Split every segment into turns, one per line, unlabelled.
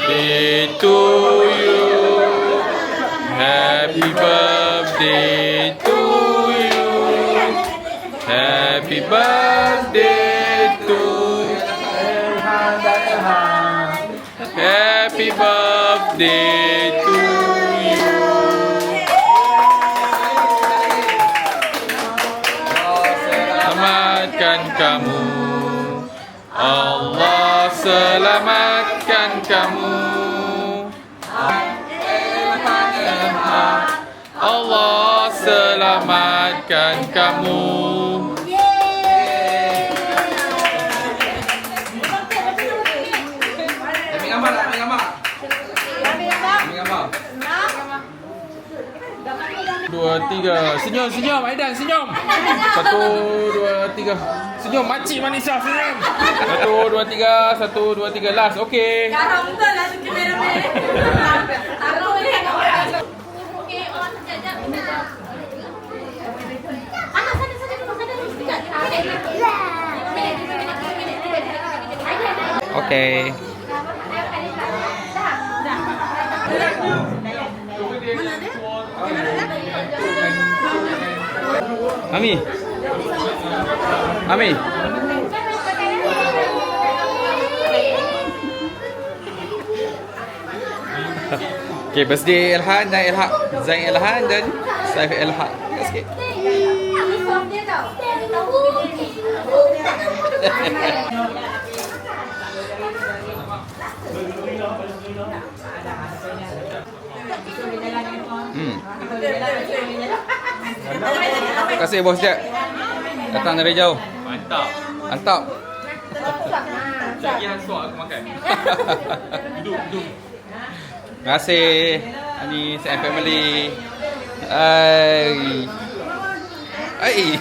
birthday to you. Happy birthday to you. Happy birthday to Happy birthday to you. Selamatkan kamu. Allah selamatkan kamu. Allah selamatkan kamu. Ambil gambar tak? Ambil gambar. Ambil gambar. 2, 3. Senyum, senyum. Aidan, senyum. 1, 2, 3. Senyum, makcik Manisa, senyum. 1, 2, 3. 1, 2, 3. Last, okey.
Garang betul lah tu kameraman. Taruh ni. Okey, on sekejap. Sana dulu, sana dulu sekejap.
Okey. Mami. Mami. Okay, birthday Ilhan dan Ilhaq. Zain Ilhan dan Saif Ilhaq. Sikit. Terima kasih bos Jack. Datang dari jauh. Mantap. Mantap. Lagi suap aku makan. Duduk. Terima kasih Anis and family. Ai.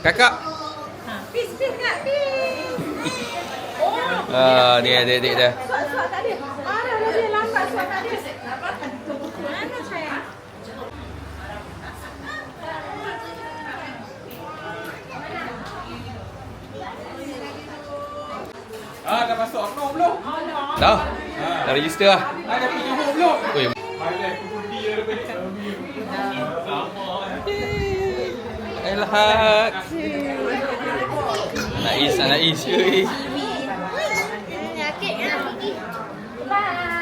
Kakak.
Peace kak, peace.
Ni adik-adik dah.
Suap tak ada. Ada dia lambat suap tak ada. Mana saya?
Dah masuk akun belum? Dah. Dah register lah. Dah pergi jumpa belum? Oi. Elhaq. Nais. Oi.
Kek ah pergi. Bye.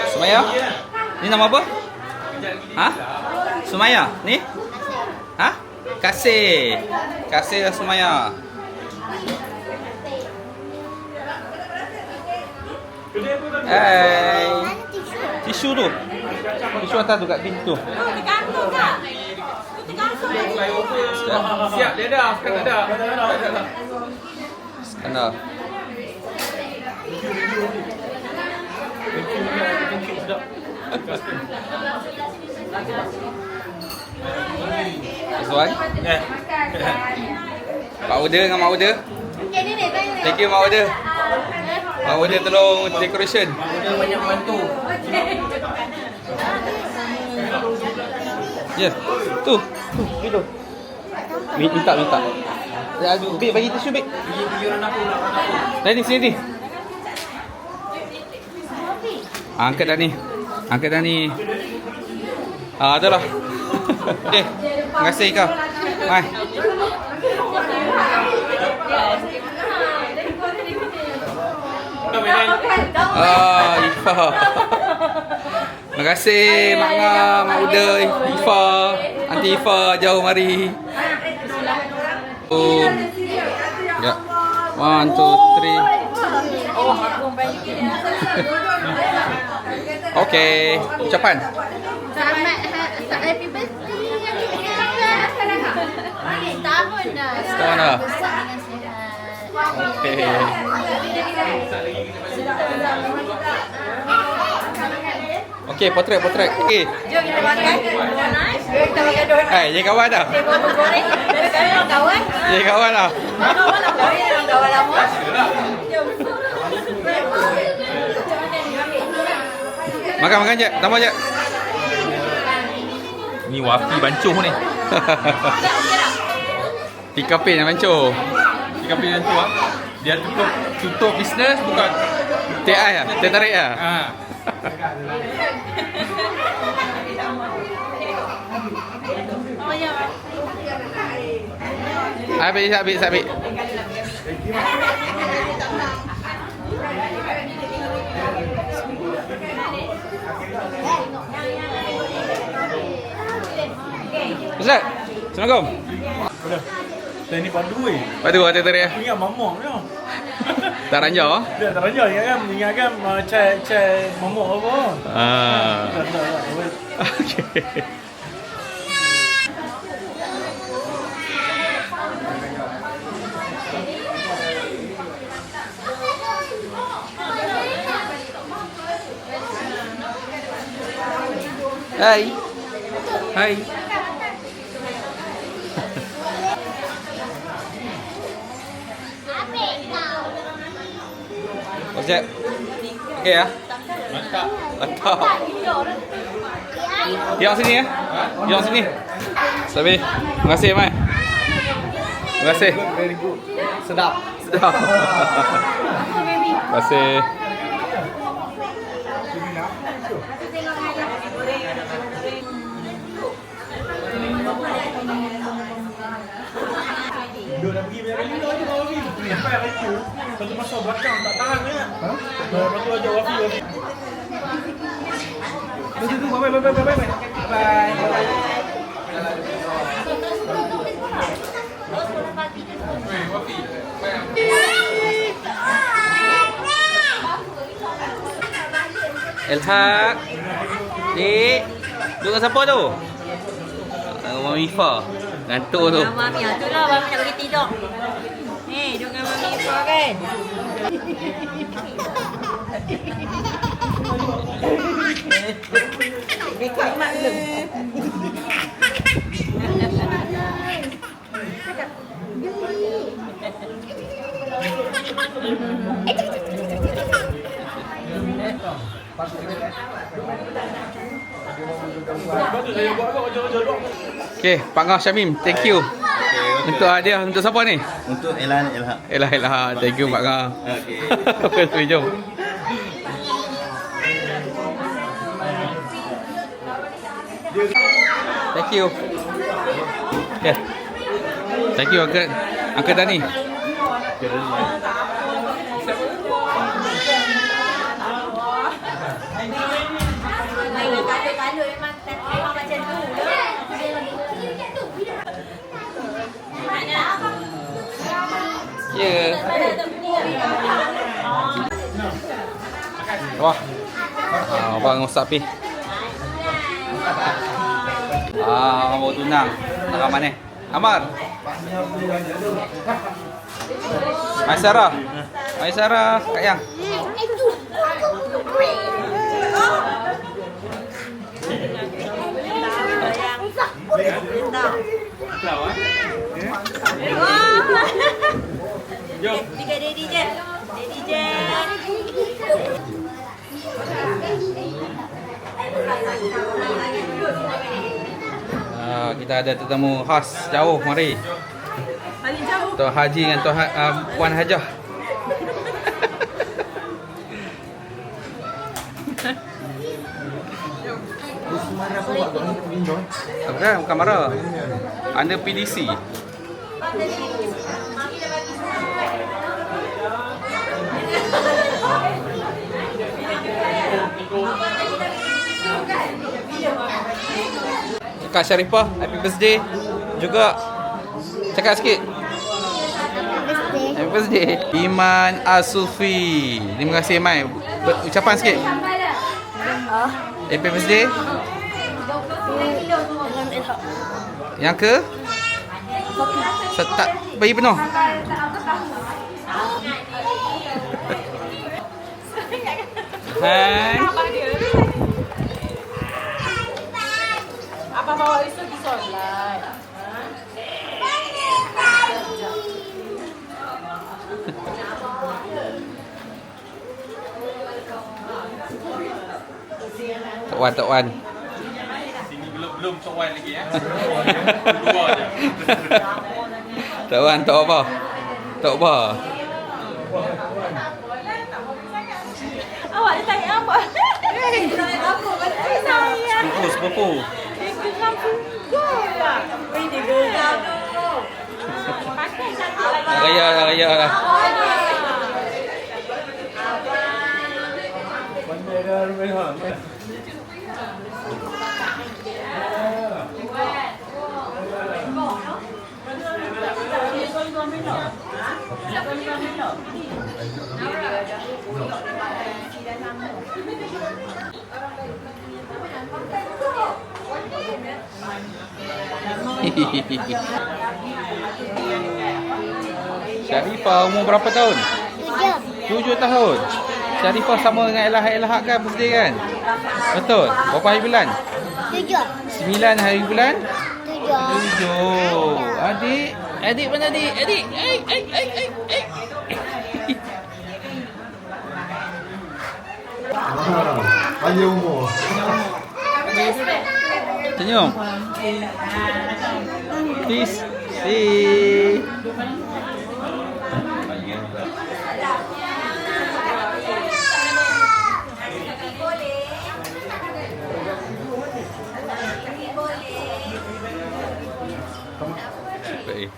Sumaya? Ni nama apa? Ha? Sumaya? Ni? Ha? Kasih dah Sumaya. Hai. Tisu tu. Tisu hantar tu kat pintu.
Di kantor tak? Di kantor.
Siap dia dah. Sekarang dah. Sekarang. Sesuai? Ya. Mak Uda dengan Mak Uda. Thank you Mak Uda. Mak Uda tolong decoration.
Mak Uda banyak bantu.
Ya. Tu. Tidur. Minta. Ya, Bik bagi tisu Bik.
Pijuran aku.
Dah sini. Angkat dah ni. Dah lah. Okey. Terima kasih kau. Hai. Ifa. Terima kasih Mak Ngah, Mak Uda, Ifa, Aunty Ifa jauh mari. Ya. 1, 2, 3. Okey, ucapan.
Selamat happy birthday. Tahun dah.
Setahun dah.
Besar dengan sihat.
Okey. Okey, potret. Okey.
Jom kita makan. Kita makan donat.
Jadi kawan dah.
Tengok goreng. Kita kawan.
Jadi kawan dah.
Kawan lah. Kawan lama. Jom.
Makan je. Tambah je. Ni wafi bancuh ni. Tika Pin yang bancuh. Tika Pin yang tu ah. Dia tutup bisnes bukan. TI ah, dia tarik ah. Ha. Habis. Ustaz, Assalamualaikum.
Saya ni padu weh.
Padu hati tarik ah.
Ingat mamok ni.
Tak ranjau ah.
Dia tak raja ingatkan cai mamok apa.
Tak. Okey. Hai. Ojek. Okey ya. Mantap. Yang sini ya. Yang sini. Sabi. Terima kasih, Mai. Terima kasih.
Very good. Sedap.
Terima kasih.
Dia dah pergi banyak kali dah je Wafi. Ni apa yang itu? Satu masa belakang tak tahan ni. Lepas tu ajak Wafi. Tu, bye.
Elhaq. Dik. Duduk dengan siapa tu? Mami Ifa. Ngantuk tu.
Mami, itulah Mami nak pergi tidur. Ni, duduk dengan Mami Ifa kan? Dekat mak belum.
Okey, Pak Ngah Syamim, thank you. Untuk hadiah untuk siapa ni?
Untuk Elhaq.
Elah, thank you Pak Ngah. Okey, jom. Thank you. Okay. Thank you Uncle Dani.
Kalau memang macam tu.
Ya. Wah. Abang usap pi. Mau tunang. Nak ke mana? Amar. Maisara, Kak Yang.
Jom. Tiga Daddy je.
Kita ada tetamu khas jauh, mari.
Paling jauh.
Tuan Haji dengan Puan Hajah. Bukan kamera. Anda PDC. Kak Syarifah, happy birthday. Juga cakap sikit. Happy birthday. Iman Asufi. Terima kasih Mai. Ucapan sikit. Happy birthday. Yang ke? Tak bayi penuh. Hai.
bawa isu di solat.
Tok Wan.
Sini belum soal lagi ya. Dua je.
Tok Wan, tok apa? Tok apa?
Awak dia tanya apa? Apa? Saya.
Sepupu.
Ini geram tu. Pakai satu lagi.
Raya lah.
Pandai dah main hang.
Syarifah umur berapa tahun? 7 tahun. Syarifah sama dengan Elhak kan birthday kan? Betul. Berapa hari bulan? 9 hari bulan? 7. Adik mana adik? Adik.
Hanya umur.
Senyum. Please. Baik.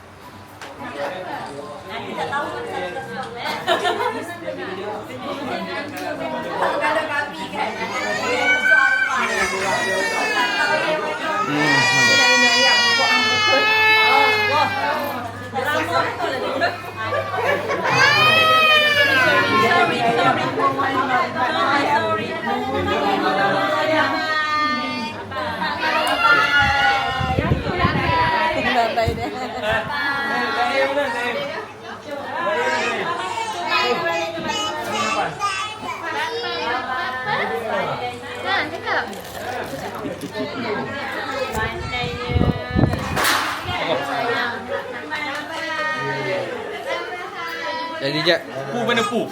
Jadi jap.
Pu mana pu?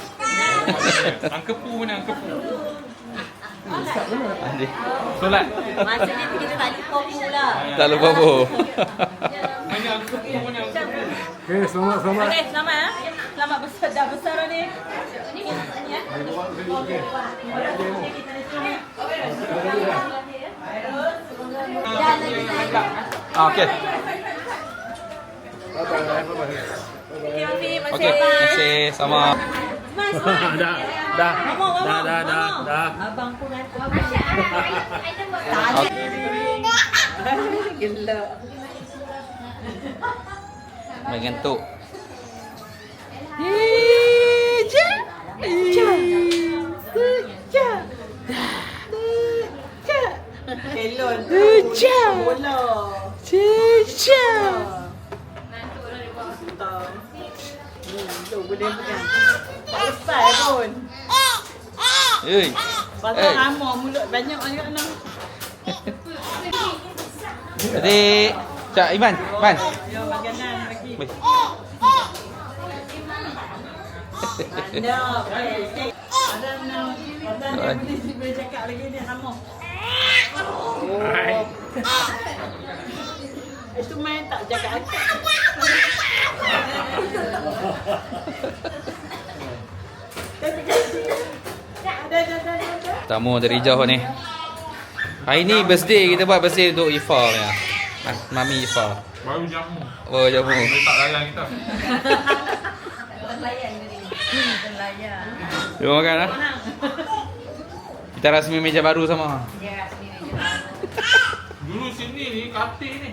Angka pu mana angka pu?
Adik.
Solat.
Maksudnya kita tak lupa pula.
Tak lupa apa.
Mana angka pu mana angka pu?
Okey, selamat.
Okey, selamat ya. Selamat besar dah besar ni. Ini ya.
Okey.
Okey,
Okey, terima kasih sama.
Dah.
Abang pun ada. Gila.
Main ngantuk.
Elon. Bola. Tu boleh pegang. Tak lepas pun.
Oi.
Pasal ramah mulut banyak orang kat sana.
Adik. Cak Iman.
Yo makanan bagi.
Baik.
Ada. Ada nak. Ada boleh cakap lagi ni ramah. Itu main tak jaga akak.
Tamu dari jauh ni. Hari ni birthday kita buat birthday untuk Ifah ya. Mami Ifah.
Baru jamu.
Oh, jamu.
Dia tak layan kita.
Jom makan lah. Kita rasmi meja baru sama.
Dulu sini ni katil ni.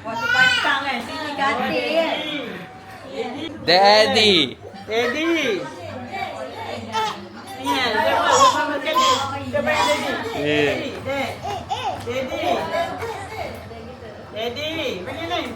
Waktu pantang kan, sini katil kan.
Daddy.
Daddy. Ya, sama sekali. Coba Daddy. Daddy. Daddy. Daddy. Pergi ni.